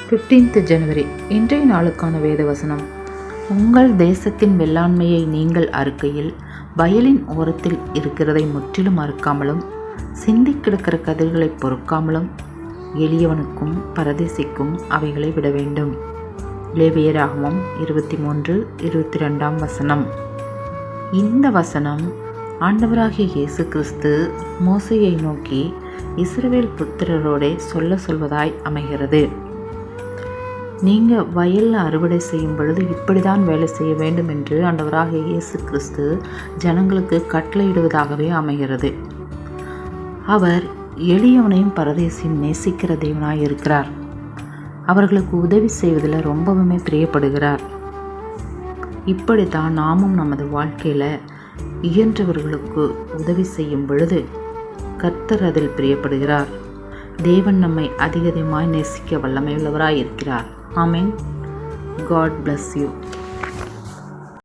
15th ஜனவரி இன்றைய நாளுக்கான வேத வசனம். உங்கள் தேசத்தின் வெள்ளாண்மையை நீங்கள் அறுக்கையில் வயலின் ஓரத்தில் இருக்கிறதை முற்றிலும் அறுக்காமலும் சிந்தி கிடக்கிற கதிர்களை பொறுக்காமலும் எளியவனுக்கும் பரதேசிக்கும் அவைகளை விட வேண்டும். லேவியராகமம் 23:22 வசனம். இந்த வசனம் ஆண்டவராகிய இயேசு கிறிஸ்து மோசேயை நோக்கி இஸ்ரவேல் புத்திரரோடே சொல்வதாய் அமைகிறது. நீங்கள் வயலில் அறுவடை செய்யும் பொழுது இப்படிதான் வேலை செய்ய வேண்டும் என்று ஆண்டவராகிய இயேசு கிறிஸ்து ஜனங்களுக்கு கட்டளையிடுவதாகவே அமைகிறது. அவர் எளியவனையும் பரதேசியும் நேசிக்கிற தேவனாய் இருக்கிறார். அவர்களுக்கு உதவி செய்வதில் ரொம்பவுமே பிரியப்படுகிறார். இப்படித்தான் நாமும் நமது வாழ்க்கையில் இயன்றவர்களுக்கு உதவி செய்யும் பொழுது கர்த்தர் அதில் பிரியப்படுகிறார். தேவன் நம்மை அதிகமாய் நேசிக்க வல்லமையுள்ளவராய் இருக்கிறார். ஆமென். God bless you.